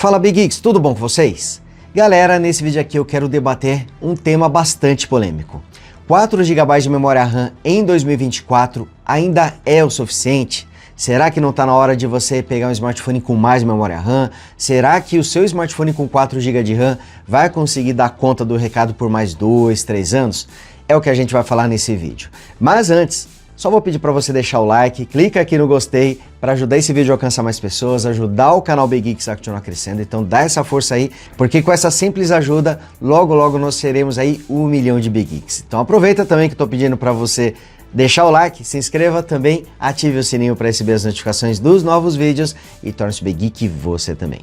Fala Big Geeks, tudo bom com vocês? Galera, nesse vídeo aqui eu quero debater um tema bastante polêmico. 4 GB de memória RAM em 2024 ainda é o suficiente? Será que não está na hora de você pegar um smartphone com mais memória RAM? Será que o seu smartphone com 4 GB de RAM vai conseguir dar conta do recado por mais 2, 3 anos? É o que a gente vai falar nesse vídeo. Mas antes, só vou pedir para você deixar o like, clica aqui no gostei para ajudar esse vídeo a alcançar mais pessoas, ajudar o canal Big Geeks a continuar crescendo. Então dá essa força aí, porque com essa simples ajuda, logo nós seremos aí 1 milhão de Big Geeks. Então aproveita também que eu tô pedindo para você deixar o like, se inscreva também, ative o sininho para receber as notificações dos novos vídeos e torne-se Big Geek você também.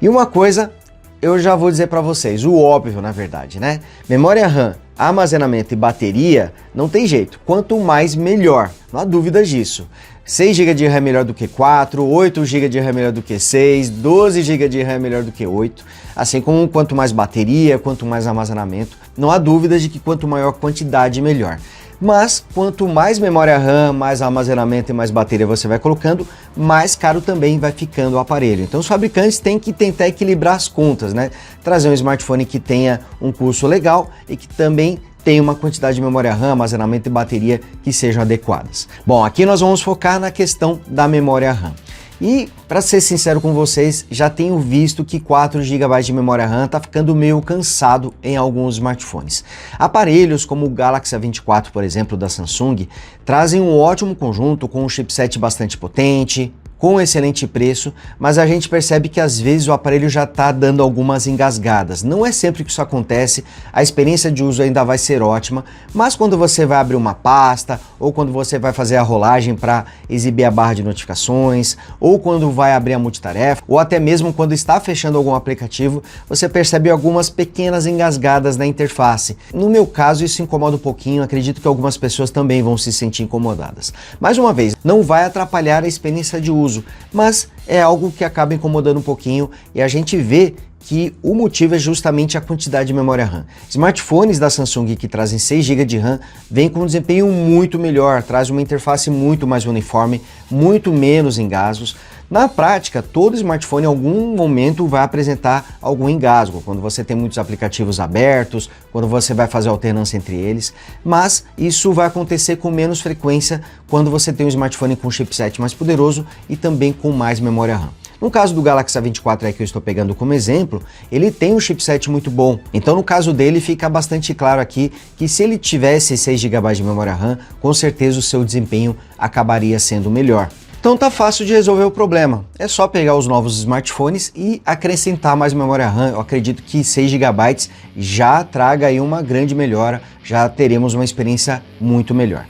E uma coisa, eu já vou dizer para vocês, o óbvio na verdade, né? Memória RAM, armazenamento e bateria, não tem jeito, quanto mais melhor, não há dúvidas disso. 6 GB de RAM é melhor do que 4, 8 GB de RAM é melhor do que 6, 12 GB de RAM é melhor do que 8, assim como quanto mais bateria, quanto mais armazenamento, não há dúvidas de que quanto maior quantidade, melhor. Mas quanto mais memória RAM, mais armazenamento e mais bateria você vai colocando, mais caro também vai ficando o aparelho. Então os fabricantes têm que tentar equilibrar as contas, né? Trazer um smartphone que tenha um custo legal e que também tenha uma quantidade de memória RAM, armazenamento e bateria que sejam adequadas. Bom, aqui nós vamos focar na questão da memória RAM. E, para ser sincero com vocês, já tenho visto que 4 GB de memória RAM está ficando meio cansado em alguns smartphones. Aparelhos como o Galaxy A24, por exemplo, da Samsung, trazem um ótimo conjunto com um chipset bastante potente, com excelente preço, mas a gente percebe que às vezes o aparelho já está dando algumas engasgadas. Não é sempre que isso acontece, a experiência de uso ainda vai ser ótima, mas quando você vai abrir uma pasta, ou quando você vai fazer a rolagem para exibir a barra de notificações, ou quando vai abrir a multitarefa, ou até mesmo quando está fechando algum aplicativo, você percebe algumas pequenas engasgadas na interface. No meu caso isso incomoda um pouquinho, acredito que algumas pessoas também vão se sentir incomodadas. Mais uma vez, não vai atrapalhar a experiência de uso, mas é algo que acaba incomodando um pouquinho e a gente vê que o motivo é justamente a quantidade de memória RAM. Smartphones da Samsung que trazem 6 GB de RAM vêm com um desempenho muito melhor, traz uma interface muito mais uniforme, muito menos engasgos. Na prática, todo smartphone em algum momento vai apresentar algum engasgo, quando você tem muitos aplicativos abertos, quando você vai fazer alternância entre eles, mas isso vai acontecer com menos frequência quando você tem um smartphone com chipset mais poderoso e também com mais memória RAM. No caso do Galaxy A24 aí que eu estou pegando como exemplo, ele tem um chipset muito bom, então no caso dele fica bastante claro aqui que se ele tivesse 6 GB de memória RAM, com certeza o seu desempenho acabaria sendo melhor. Então tá fácil de resolver o problema, é só pegar os novos smartphones e acrescentar mais memória RAM. Eu acredito que 6 GB já traga aí uma grande melhora, já teremos uma experiência muito melhor.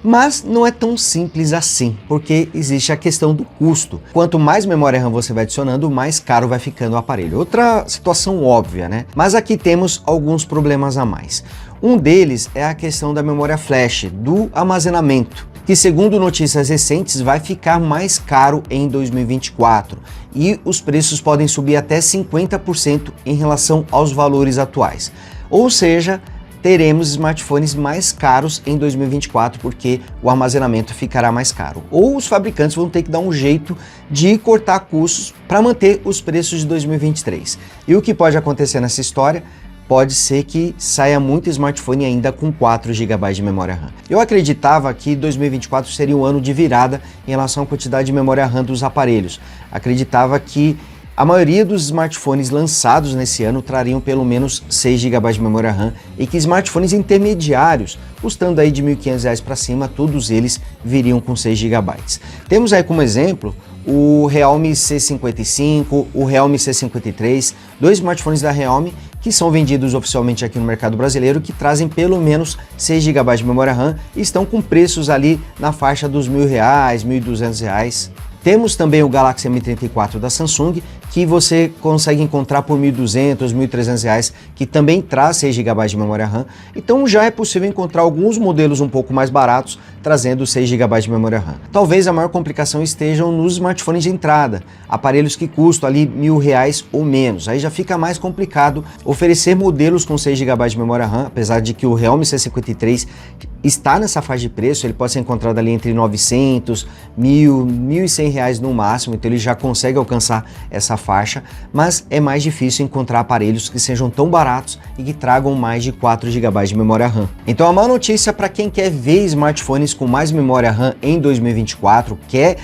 Mas não é tão simples assim, porque existe a questão do custo. Quanto mais memória RAM você vai adicionando, mais caro vai ficando o aparelho. Outra situação óbvia, né? Mas aqui temos alguns problemas a mais. Um deles é a questão da memória flash, do armazenamento, que segundo notícias recentes vai ficar mais caro em 2024 e os preços podem subir até 50% em relação aos valores atuais. Ou seja, teremos smartphones mais caros em 2024 porque o armazenamento ficará mais caro. Ou os fabricantes vão ter que dar um jeito de cortar custos para manter os preços de 2023. E o que pode acontecer nessa história? Pode ser que saia muito smartphone ainda com 4 GB de memória RAM. Eu acreditava que 2024 seria um ano de virada em relação à quantidade de memória RAM dos aparelhos. Acreditava que a maioria dos smartphones lançados nesse ano trariam pelo menos 6 GB de memória RAM e que smartphones intermediários, custando aí de R$ 1.500 para cima, todos eles viriam com 6 GB. Temos aí como exemplo o Realme C55, o Realme C53, dois smartphones da Realme que são vendidos oficialmente aqui no mercado brasileiro, que trazem pelo menos 6 GB de memória RAM e estão com preços ali na faixa dos R$ 1.000, R$ 1.200. Temos também o Galaxy M34 da Samsung, que você consegue encontrar por R$ 1.200, R$ 1.300, que também traz 6 GB de memória RAM. Então já é possível encontrar alguns modelos um pouco mais baratos, trazendo 6 GB de memória RAM. Talvez a maior complicação estejam nos smartphones de entrada, aparelhos que custam ali R$ 1.000 ou menos. Aí já fica mais complicado oferecer modelos com 6 GB de memória RAM, apesar de que o Realme C53 está nessa faixa de preço, ele pode ser encontrado ali entre 900, 1.000, R$ 1.100 no máximo, então ele já consegue alcançar essa faixa, mas é mais difícil encontrar aparelhos que sejam tão baratos e que tragam mais de 4 GB de memória RAM. Então a má notícia para quem quer ver smartphones com mais memória RAM em 2024, quer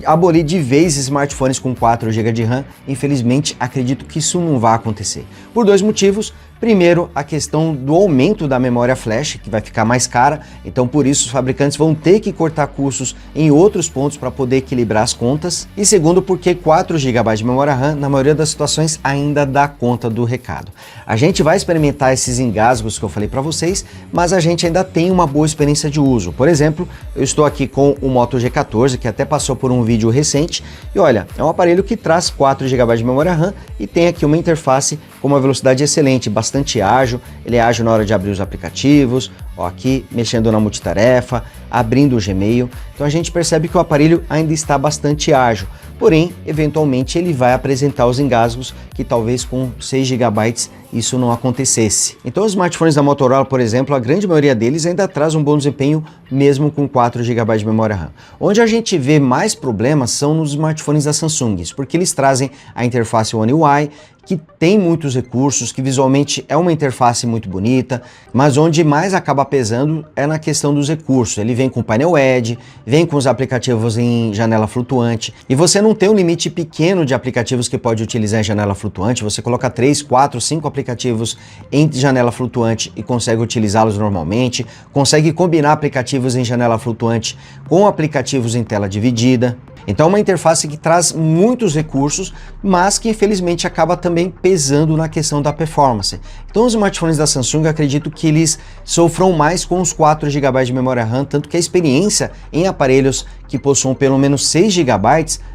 abolir de vez smartphones com 4 GB de RAM, infelizmente acredito que isso não vai acontecer. Por dois motivos. Primeiro, a questão do aumento da memória flash, que vai ficar mais cara, então por isso os fabricantes vão ter que cortar custos em outros pontos para poder equilibrar as contas. E segundo, porque 4 GB de memória RAM, na maioria das situações, ainda dá conta do recado. A gente vai experimentar esses engasgos que eu falei para vocês, mas a gente ainda tem uma boa experiência de uso. Por exemplo, eu estou aqui com o Moto G14, que até passou por um vídeo recente, e olha, é um aparelho que traz 4 GB de memória RAM e tem aqui uma interface com uma velocidade excelente, bastante ágil, ele é ágil na hora de abrir os aplicativos, ó, aqui mexendo na multitarefa, abrindo o Gmail, então a gente percebe que o aparelho ainda está bastante ágil, porém, eventualmente ele vai apresentar os engasgos que talvez com 6 GB isso não acontecesse. Então os smartphones da Motorola, por exemplo, a grande maioria deles ainda traz um bom desempenho mesmo com 4 GB de memória RAM. Onde a gente vê mais problemas são nos smartphones da Samsung, porque eles trazem a interface One UI, que tem muitos recursos, que visualmente é uma interface muito bonita, mas onde mais acaba pesando é na questão dos recursos. Ele vem com painel Edge, vem com os aplicativos em janela flutuante, e você não tem um limite pequeno de aplicativos que pode utilizar em janela flutuante, você coloca 3, 4, 5 aplicativos em janela flutuante e consegue utilizá-los normalmente, consegue combinar aplicativos em janela flutuante com aplicativos em tela dividida. Então é uma interface que traz muitos recursos, mas que infelizmente acaba também pesando na questão da performance. Então os smartphones da Samsung, eu acredito que eles sofram mais com os 4 GB de memória RAM, tanto que a experiência em aparelhos que possuam pelo menos 6 GB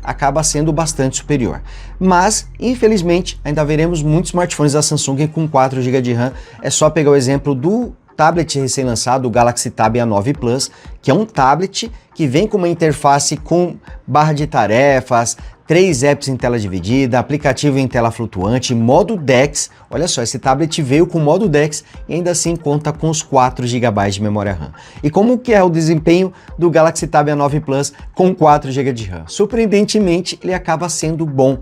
acaba sendo bastante superior. Mas, infelizmente, ainda veremos muitos smartphones da Samsung com 4 GB de RAM. É só pegar o exemplo do tablet recém-lançado, o Galaxy Tab A9 Plus, que é um tablet que vem com uma interface com barra de tarefas, 3 apps em tela dividida, aplicativo em tela flutuante, modo DeX. Olha só, esse tablet veio com modo DeX e ainda assim conta com os 4 GB de memória RAM. E como que é o desempenho do Galaxy Tab A9 Plus com 4 GB de RAM? Surpreendentemente, ele acaba sendo bom.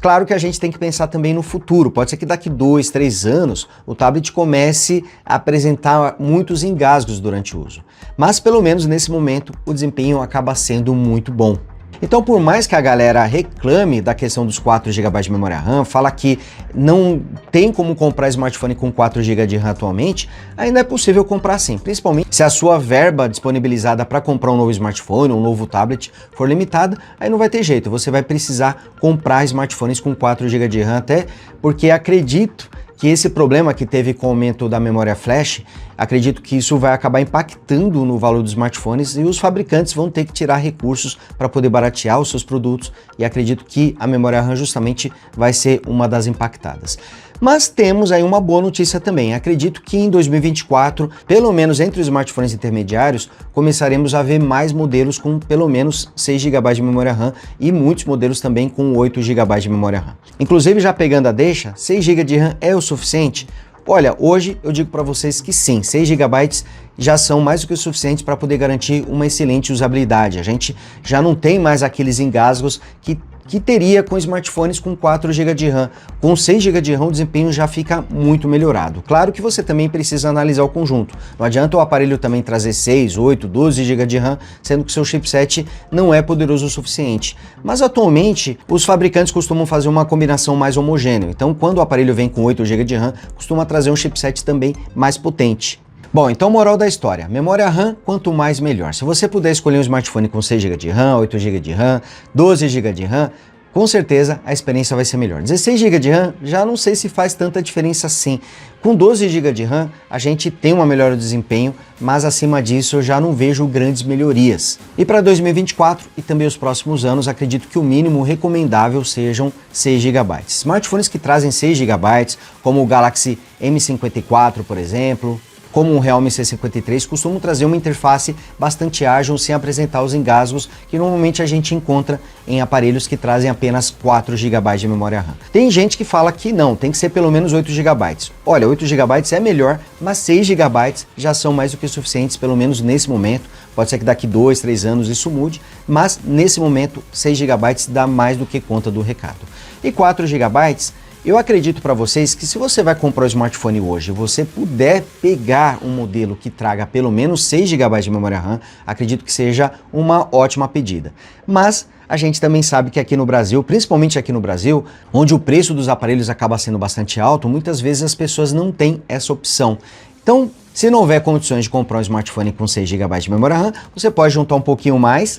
Claro que a gente tem que pensar também no futuro, pode ser que daqui 2, 3 anos o tablet comece a apresentar muitos engasgos durante o uso, mas pelo menos nesse momento o desempenho acaba sendo muito bom. Então, por mais que a galera reclame da questão dos 4 GB de memória RAM, fala que não tem como comprar smartphone com 4 GB de RAM atualmente, ainda é possível comprar sim, principalmente se a sua verba disponibilizada para comprar um novo smartphone, um novo tablet for limitada, aí não vai ter jeito, você vai precisar comprar smartphones com 4 GB de RAM, até porque acredito que esse problema que teve com o aumento da memória flash, acredito que isso vai acabar impactando no valor dos smartphones e os fabricantes vão ter que tirar recursos para poder baratear os seus produtos e acredito que a memória RAM justamente vai ser uma das impactadas. Mas temos aí uma boa notícia também, acredito que em 2024, pelo menos entre os smartphones intermediários, começaremos a ver mais modelos com pelo menos 6 GB de memória RAM e muitos modelos também com 8 GB de memória RAM. Inclusive, já pegando a deixa, 6 GB de RAM é o suficiente? Olha, hoje eu digo para vocês que sim, 6 GB já são mais do que o suficiente para poder garantir uma excelente usabilidade. A gente já não tem mais aqueles engasgos que teria com smartphones com 4 GB de RAM. Com 6 GB de RAM o desempenho já fica muito melhorado. Claro que você também precisa analisar o conjunto. Não adianta o aparelho também trazer 6, 8, 12 GB de RAM, sendo que seu chipset não é poderoso o suficiente. Mas atualmente os fabricantes costumam fazer uma combinação mais homogênea. Então quando o aparelho vem com 8 GB de RAM, costuma trazer um chipset também mais potente. Bom, então moral da história, memória RAM quanto mais melhor. Se você puder escolher um smartphone com 6 GB de RAM, 8 GB de RAM, 12 GB de RAM, com certeza a experiência vai ser melhor. 16 GB de RAM, já não sei se faz tanta diferença assim. Com 12 GB de RAM, a gente tem uma melhora de desempenho, mas acima disso eu já não vejo grandes melhorias. E para 2024 e também os próximos anos, acredito que o mínimo recomendável sejam 6 GB. Smartphones que trazem 6 GB, como o Galaxy M54, por exemplo, como o Realme C53, costumam trazer uma interface bastante ágil sem apresentar os engasgos que normalmente a gente encontra em aparelhos que trazem apenas 4 GB de memória RAM. Tem gente que fala que não, tem que ser pelo menos 8 GB. Olha, 8 GB é melhor, mas 6 GB já são mais do que suficientes, pelo menos nesse momento. Pode ser que daqui 2, 3 anos isso mude, mas nesse momento 6 GB dá mais do que conta do recado. E 4 GB, eu acredito para vocês que se você vai comprar o smartphone hoje e você puder pegar um modelo que traga pelo menos 6 GB de memória RAM, acredito que seja uma ótima pedida. Mas a gente também sabe que aqui no Brasil, principalmente aqui no Brasil, onde o preço dos aparelhos acaba sendo bastante alto, muitas vezes as pessoas não têm essa opção. Então, se não houver condições de comprar um smartphone com 6 GB de memória RAM, você pode juntar um pouquinho mais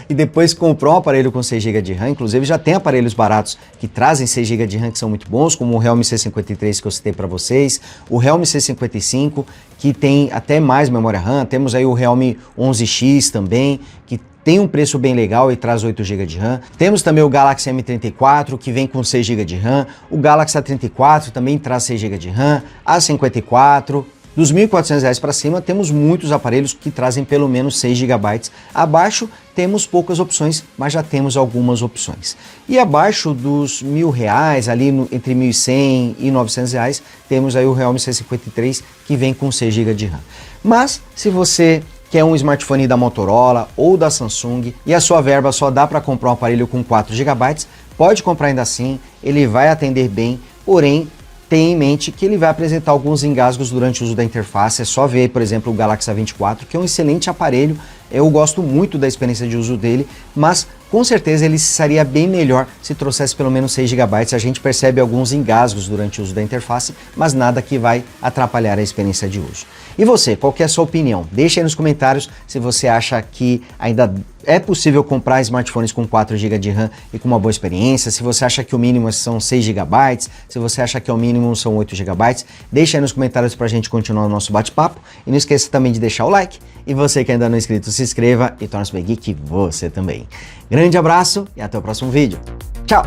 e depois comprar um aparelho com 6 GB de RAM. Inclusive já tem aparelhos baratos que trazem 6 GB de RAM que são muito bons, como o Realme C53 que eu citei para vocês, o Realme C55 que tem até mais memória RAM, temos aí o Realme 11X também, que tem um preço bem legal e traz 8 GB de RAM. Temos também o Galaxy M34, que vem com 6 GB de RAM. O Galaxy A34 também traz 6 GB de RAM. A54. Dos R$ 1.400 para cima, temos muitos aparelhos que trazem pelo menos 6 GB. Abaixo, temos poucas opções, mas já temos algumas opções. E abaixo dos R$ 1.000, ali entre R$ 1.100 e R$ 900, temos aí o Realme C53, que vem com 6 GB de RAM. Mas, se você quer um smartphone da Motorola ou da Samsung e a sua verba só dá para comprar um aparelho com 4 GB, pode comprar ainda assim, ele vai atender bem, porém, tenha em mente que ele vai apresentar alguns engasgos durante o uso da interface. É só ver, por exemplo, o Galaxy A24, que é um excelente aparelho. Eu gosto muito da experiência de uso dele, mas com certeza ele seria bem melhor se trouxesse pelo menos 6 GB. A gente percebe alguns engasgos durante o uso da interface, mas nada que vai atrapalhar a experiência de uso. E você, qual que é a sua opinião? Deixe aí nos comentários se você acha que ainda é possível comprar smartphones com 4 GB de RAM e com uma boa experiência, se você acha que o mínimo são 6 GB, se você acha que o mínimo são 8 GB, deixa aí nos comentários pra gente continuar o nosso bate-papo. E não esqueça também de deixar o like. E você que ainda não é inscrito, se inscreva e torne-se bem geek você também. Grande abraço e até o próximo vídeo. Tchau!